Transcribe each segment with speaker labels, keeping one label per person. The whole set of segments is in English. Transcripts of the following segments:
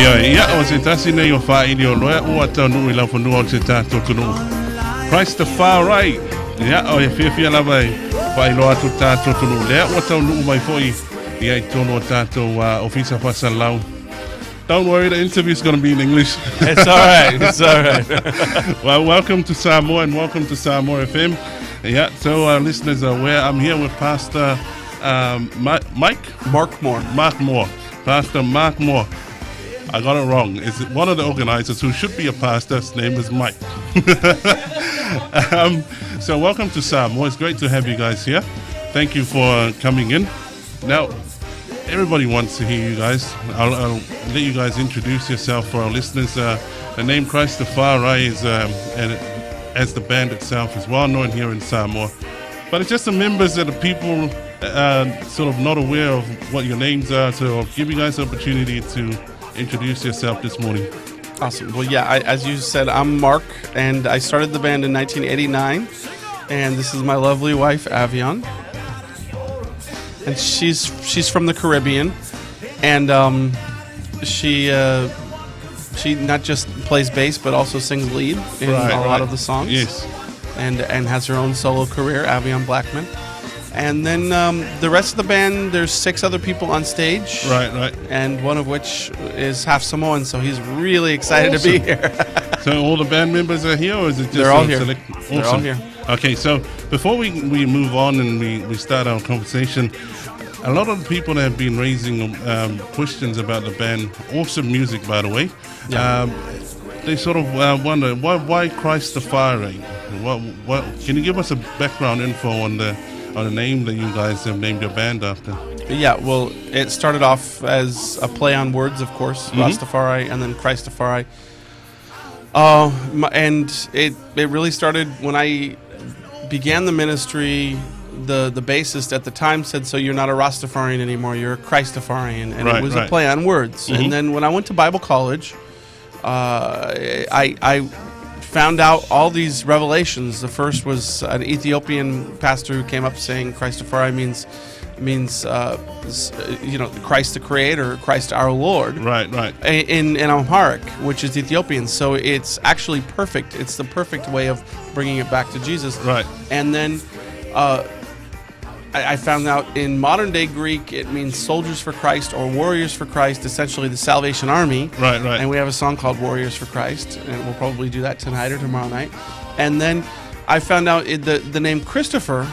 Speaker 1: Ia o se tasi nei o whaini o loa ua tau nui lau whanua o te tātou tunu. Christafari. Ia o e whiawhia lawa e whailoa tu tātou tunu. Lea ua tau nuu mai fwoi. Ia I tono o tātou ofisa whasa lau. Don't worry, the interview's going to be in English.
Speaker 2: It's all right. It's all right.
Speaker 1: Well, welcome to Samoa and welcome to SamoaFM. Yeah, so our listeners are aware I'm here with Pastor
Speaker 2: Mark Moore.
Speaker 1: Pastor Mark Moore. I got it wrong. It's one of the organizers who should be a pastor. His name is Mike. So welcome to Samoa. It's great to have you guys here. Thank you for coming in. Now, everybody wants to hear you guys. I'll let you guys introduce yourself for our listeners. The name Christafari is, as the band itself, is well known here in Samoa. But it's just the members that the people sort of not aware of what your names are. So I'll give you guys the opportunity to introduce yourself this morning.
Speaker 2: Awesome. Well, yeah, as you said, I'm Mark, and I started the band in 1989. And this is my lovely wife, Avion. And she's from the Caribbean, and she not just plays bass but also sings lead in a lot of the songs.
Speaker 1: Yes,
Speaker 2: and has her own solo career, Avion Blackman. And then the rest of the band, there's 6 other people on stage.
Speaker 1: Right.
Speaker 2: And one of which is half Samoan, so he's really excited to be here.
Speaker 1: So all the band members are here, or is it just
Speaker 2: they're all here?
Speaker 1: Awesome.
Speaker 2: They're all here.
Speaker 1: Okay, so before we move on and we start our conversation, a lot of the people have been raising questions about the band. Awesome music, by the way. Yeah. They sort of wonder, why Christafari? What can you give us a background info on the name that you guys have named your band after?
Speaker 2: Yeah, well, it started off as a play on words, of course, Rastafari and then Christafari. And it really started when I began the ministry. The bassist at the time said, so you're not a Rastafarian anymore, you're a Christafarian. And it was a play on words. And then when I went to Bible college, I found out all these revelations. The first was an Ethiopian pastor who came up saying Christafari means Christ the Creator, Christ our Lord. Right. In Amharic, which is Ethiopian. So it's actually perfect. It's the perfect way of bringing it back to Jesus.
Speaker 1: Right.
Speaker 2: And then I found out in modern day Greek it means soldiers for Christ or warriors for Christ, essentially the Salvation Army. Right. And we have a song called Warriors for Christ, and we'll probably do that tonight or tomorrow night. And then I found out the name Christopher,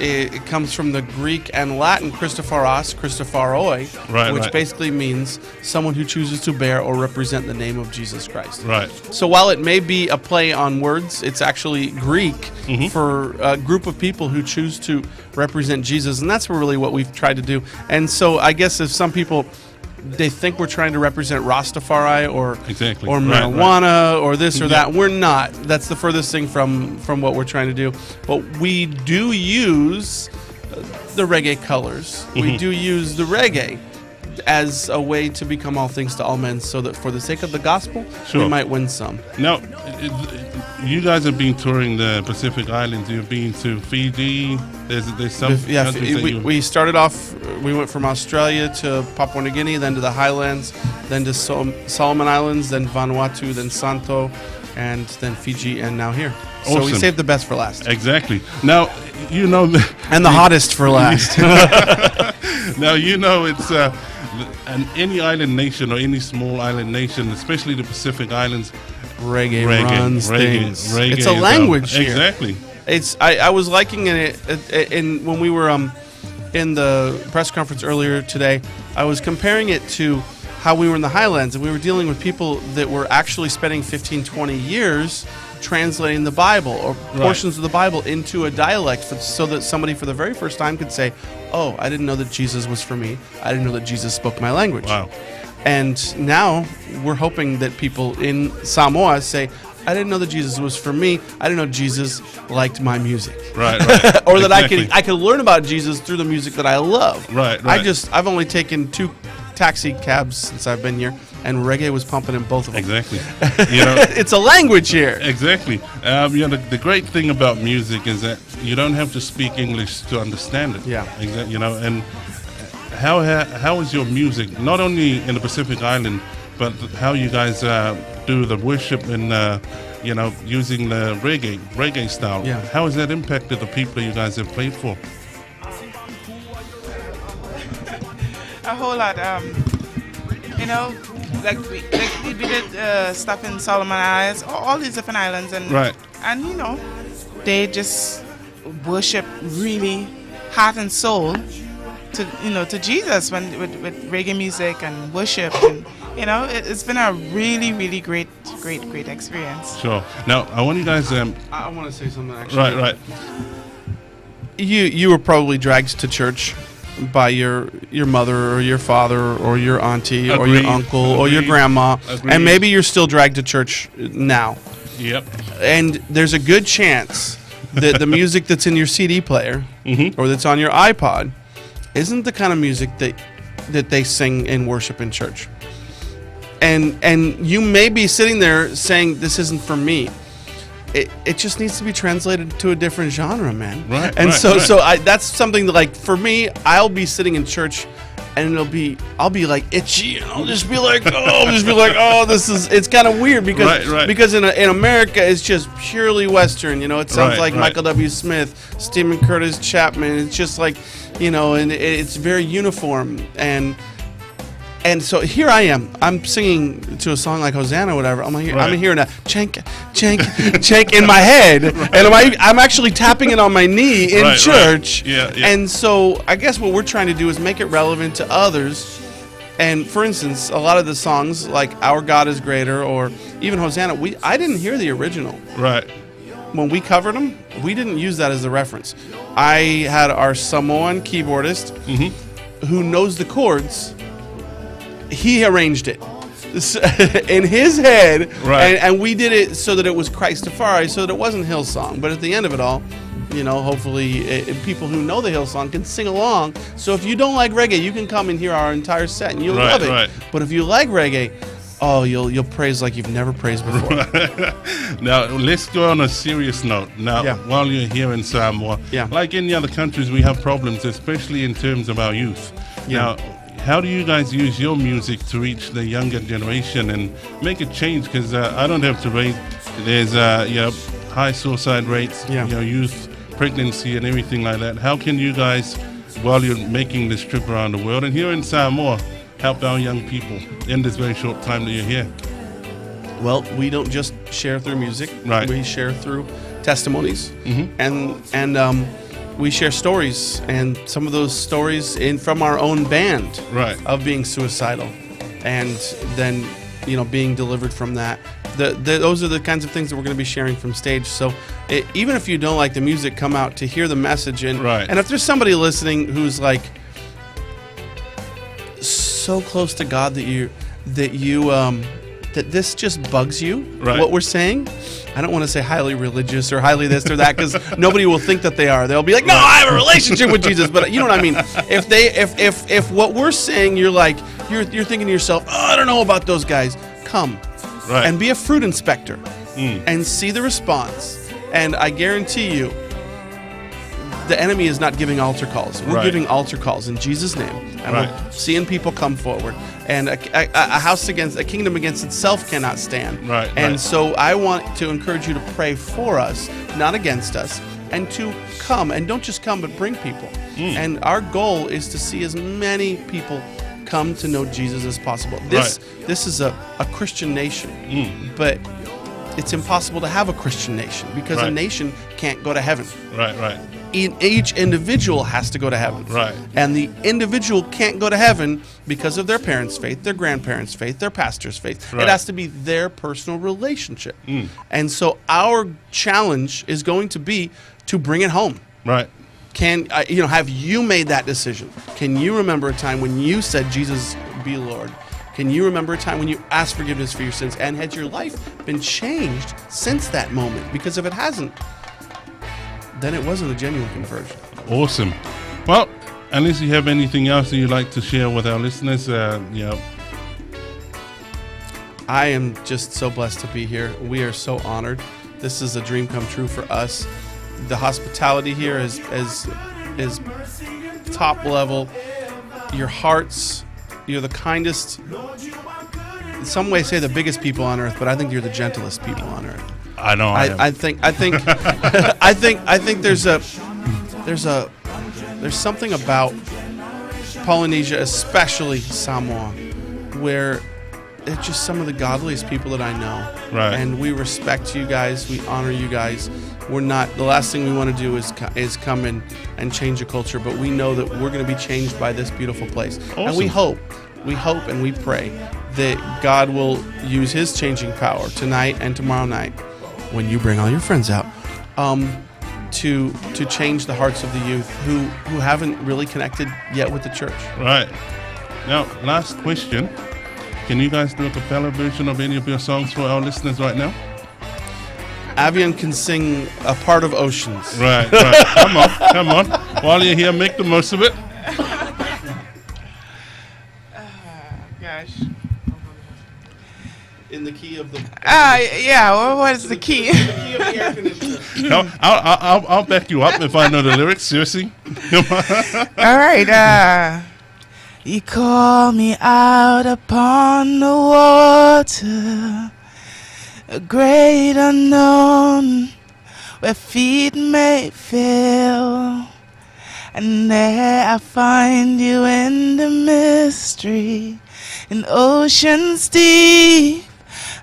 Speaker 2: it comes from the Greek and Latin Christoforos, Christofaroi, which basically means someone who chooses to bear or represent the name of Jesus Christ. Right. So while it may be a play on words, it's actually Greek for a group of people who choose to represent Jesus, and that's really what we've tried to do. And so I guess if some people, they think we're trying to represent Rastafari or marijuana or this or that. We're not. That's the furthest thing from what we're trying to do. But we do use the reggae colors. We do use the reggae as a way to become all things to all men, so that for the sake of the gospel, we might win some.
Speaker 1: Now, you guys have been touring the Pacific Islands. You've been to Fiji. There's some countries
Speaker 2: we started off. We went from Australia to Papua New Guinea, then to the Highlands, then to Solomon Islands, then Vanuatu, then Santo, and then Fiji, and now here.
Speaker 1: Awesome.
Speaker 2: So we saved the best for last.
Speaker 1: Exactly. Now,
Speaker 2: and the hottest for last.
Speaker 1: Now, it's any island nation or any small island nation, especially the Pacific Islands,
Speaker 2: reggae runs things.
Speaker 1: Reggae
Speaker 2: it's a language here.
Speaker 1: Exactly.
Speaker 2: I was liking it when we were in the press conference earlier today. I was comparing it to how we were in the Highlands, and we were dealing with people that were actually spending 15, 20 years translating the Bible or portions of the Bible into a dialect so that somebody for the very first time could say, oh, I didn't know that Jesus was for me. I didn't know that Jesus spoke my language. Wow. And now we're hoping that people in Samoa say, I didn't know that Jesus was for me. I didn't know Jesus liked my music. Right. Or that I could learn about Jesus through the music that I love. Right. I've only taken 2 taxi cabs since I've been here, and reggae was pumping in both of them.
Speaker 1: Exactly.
Speaker 2: It's a language here.
Speaker 1: Exactly. The great thing about music is that you don't have to speak English to understand it. Yeah. Exactly. And how is your music, not only in the Pacific Island, but how you guys do the worship and using the reggae style.
Speaker 2: Yeah.
Speaker 1: How has that impacted the people you guys have played for?
Speaker 3: A whole lot. Like we did stuff in Solomon Islands, all these different islands, and
Speaker 1: right.
Speaker 3: And they just worship really heart and soul to Jesus with reggae music and worship, and it's been a really, really great experience.
Speaker 1: Sure. Now I want you guys.
Speaker 2: I want to say something actually.
Speaker 1: Right.
Speaker 2: You were probably dragged to church by your mother or your father or your auntie or your uncle or your grandma. And maybe you're still dragged to church now.
Speaker 1: Yep.
Speaker 2: And there's a good chance that the music that's in your CD player or that's on your iPod isn't the kind of music that they sing in worship in church. And you may be sitting there saying, this isn't for me. It just needs to be translated to a different genre, man.
Speaker 1: Right.
Speaker 2: And so that's something that, like, for me, I'll be sitting in church, and I'll be like itchy, and I'll just be like, it's kind of weird because in America it's just purely Western. It sounds like Michael W. Smith, Stephen Curtis Chapman. It's just like, and it's very uniform And so here I am. I'm singing to a song like Hosanna or whatever. I'm hearing a chank, chank, chank in my head. And I'm actually tapping it on my knee in church.
Speaker 1: Yeah.
Speaker 2: And so I guess what we're trying to do is make it relevant to others. And for instance, a lot of the songs like Our God is Greater or even Hosanna, I didn't hear the original.
Speaker 1: Right.
Speaker 2: When we covered them, we didn't use that as the reference. I had our Samoan keyboardist who knows the chords. He arranged it in his head, and we did it so that it was Christafari, so that it wasn't Hillsong. But at the end of it all, hopefully people who know the Hillsong can sing along. So if you don't like reggae, you can come and hear our entire set, and you'll love it. Right. But if you like reggae, you'll praise like you've never praised before.
Speaker 1: Now, let's go on a serious note. Now, while you're here in Samoa, like in the other countries, we have problems, especially in terms of our youth. Now, how do you guys use your music to reach the younger generation and make a change? Because I don't have to rate. There's high suicide rates, youth pregnancy and everything like that. How can you guys, while you're making this trip around the world and here in Samoa, help our young people in this very short time that you're here?
Speaker 2: Well, we don't just share through music.
Speaker 1: Right.
Speaker 2: We share through testimonies and we share stories, and some of those stories from our own band of being suicidal, and then being delivered from that. Those are the kinds of things that we're going to be sharing from stage. So even if you don't like the music, come out to hear the message. And if there's somebody listening who's like so close to God that this just bugs you, what we're saying. I don't want to say highly religious or highly this or that, because nobody will think that they are. They'll be like, no, I have a relationship with Jesus. But you know what I mean? If what we're saying, you're thinking to yourself, I don't know about those guys, come and be a fruit inspector and see the response. And I guarantee you, the enemy is not giving altar calls. We're giving altar calls in Jesus' name, and we're seeing people come forward. And a kingdom against itself cannot stand. So I want to encourage you to pray for us, not against us, and to come. And don't just come, but bring people. And our goal is to see as many people come to know Jesus as possible. This is a Christian nation, but it's impossible to have a Christian nation because a nation can't go to heaven. Each individual has to go to heaven. And the individual can't go to heaven because of their parents' faith, their grandparents' faith, their pastor's faith. It has to be their personal relationship. And so our challenge is going to be to bring it home. Have you made that decision? Can you remember a time when you said, Jesus be Lord? Can you remember a time when you asked forgiveness for your sins? And has your life been changed since that moment? Because if it hasn't, then it wasn't a genuine conversion.
Speaker 1: Awesome. Well, unless you have anything else that you'd like to share with our listeners,
Speaker 2: I am just so blessed to be here. We are so honored. This is a dream come true for us. The hospitality here is top level. Your hearts, you're the kindest some way say the biggest people on earth, but I think you're the gentlest people on earth.
Speaker 1: I know.
Speaker 2: I think I think there's something about Polynesia, especially Samoa, where it's just some of the godliest people that I know.
Speaker 1: Right.
Speaker 2: And we respect you guys. We honor you guys. We're not, the last thing we want to do is come in and change the culture, but we know that we're going to be changed by this beautiful place.
Speaker 1: Awesome.
Speaker 2: And we hope and we pray that God will use his changing power tonight and tomorrow night when you bring all your friends out to change the hearts of the youth who haven't really connected yet with the church.
Speaker 1: Right. Now, last question. Can you guys do a cappella version of any of your songs for our listeners right now?
Speaker 2: Avian can sing a part of Oceans.
Speaker 1: Right. Come on. While you're here, make the most of it.
Speaker 3: Gosh.
Speaker 2: In the key of the...
Speaker 3: yeah, well, what is the key?
Speaker 2: In the key of the air conditioner.
Speaker 1: No, I'll back you up if I know the lyrics, seriously.
Speaker 3: All right. You call me out upon the water, a great unknown where feet may fail, and there I find you in the mystery, in oceans deep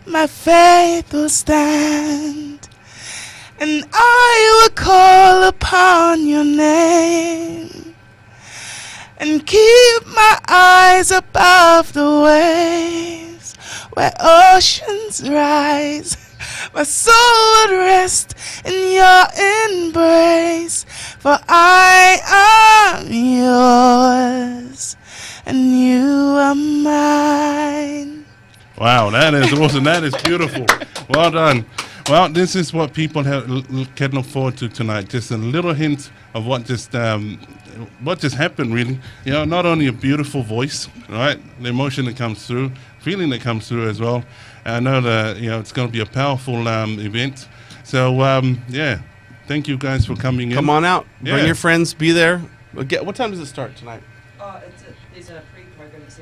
Speaker 3: my faith will stand, and I will call upon your name and keep my eyes above the waves where oceans rise. My soul would rest in your embrace, for I am yours and you are mine.
Speaker 1: Wow, that is awesome. That is beautiful. Well done. Well, this is what people can look forward to tonight. Just a little hint of what just happened, really. You know, not only a beautiful voice, right? The emotion that comes through, feeling that comes through as well. And I know that it's going to be a powerful event. So yeah, thank you guys for coming in.
Speaker 2: Come on out, bring your friends, be there. What time does it start tonight?
Speaker 4: There's a pre-program. It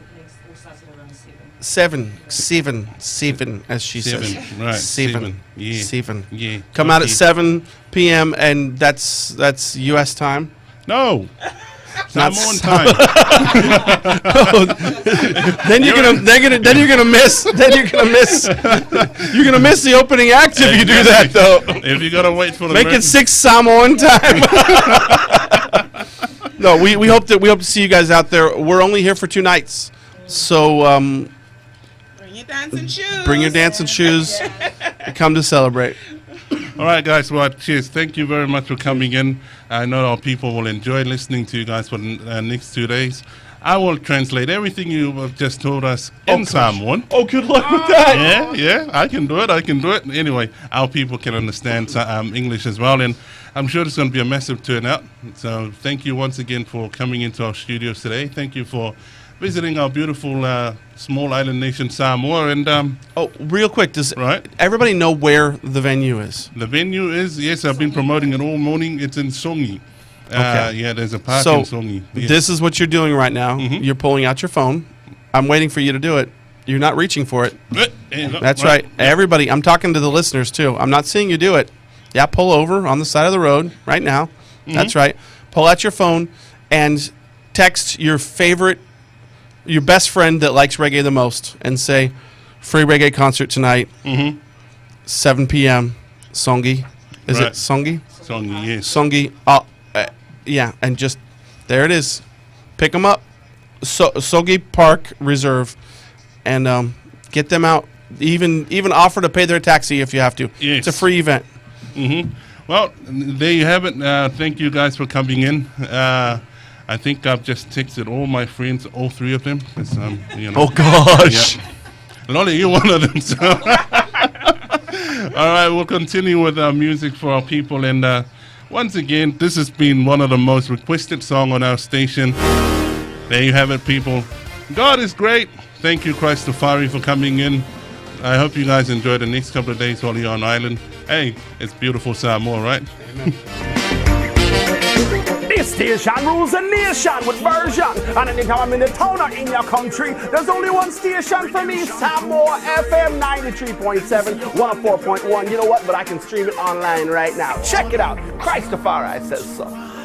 Speaker 4: all starts at around
Speaker 2: 7, as she says.
Speaker 1: Right.
Speaker 2: 7.
Speaker 1: Yeah.
Speaker 2: 7.
Speaker 1: Yeah.
Speaker 2: Come out at 7 p.m. and that's U.S. time.
Speaker 1: No. Samoan time.
Speaker 2: Then you're gonna miss the opening act if you do that though.
Speaker 1: If you gotta wait for the
Speaker 2: make it 6 Samoan time. No, we hope to see you guys out there. We're only here for 2 nights, so
Speaker 3: bring your dancing shoes.
Speaker 2: Bring your dancing shoes. Come to celebrate.
Speaker 1: All right, guys. Well, cheers. Thank you very much for coming in. I know our people will enjoy listening to you guys for the next 2 days. I will translate everything you have just told us in Samoan.
Speaker 2: Oh, good luck with that.
Speaker 1: Yeah, I can do it. Anyway, our people can understand English as well, and I'm sure it's going to be a massive turnout. So thank you once again for coming into our studios today. Thank you for visiting our beautiful small island nation, Samoa. And
Speaker 2: real quick, does everybody know where the venue is?
Speaker 1: The venue is, yes, I've been promoting it all morning. It's in Songi.
Speaker 2: Okay.
Speaker 1: Yeah, there's a park in Songi. Yes.
Speaker 2: This is what you're doing right now. Mm-hmm. You're pulling out your phone. I'm waiting for you to do it. You're not reaching for it. That's right. Everybody, I'm talking to the listeners too. I'm not seeing you do it. Yeah, pull over on the side of the road right now. Mm-hmm. That's right. Pull out your phone and text your best friend that likes reggae the most and say, free reggae concert tonight, 7 p.m., Songi. Is it Songi?
Speaker 1: Songi, yes.
Speaker 2: Songi. Yeah, and just, there it is. Pick them up. Songi Park Reserve. And get them out. Even offer to pay their taxi if you have to.
Speaker 1: Yes.
Speaker 2: It's a free event.
Speaker 1: Mm-hmm. Well, there you have it. Thank you guys for coming in. I think I've just texted all my friends, all 3 of them.
Speaker 2: Oh, gosh.
Speaker 1: Yeah. Lolly, you're one of them. So. All right, we'll continue with our music for our people. And once again, this has been one of the most requested songs on our station. There you have it, people. God is great. Thank you, Christafari, for coming in. I hope you guys enjoy the next couple of days while you're on island. Hey, it's beautiful Samoa, right?
Speaker 2: Amen.
Speaker 5: This station rules the nation with version. And anytime I'm in the town or in your country, there's only one station for me, SamoaFM 93.7, 104.1. You know what? But I can stream it online right now. Check it out. Christafari says so.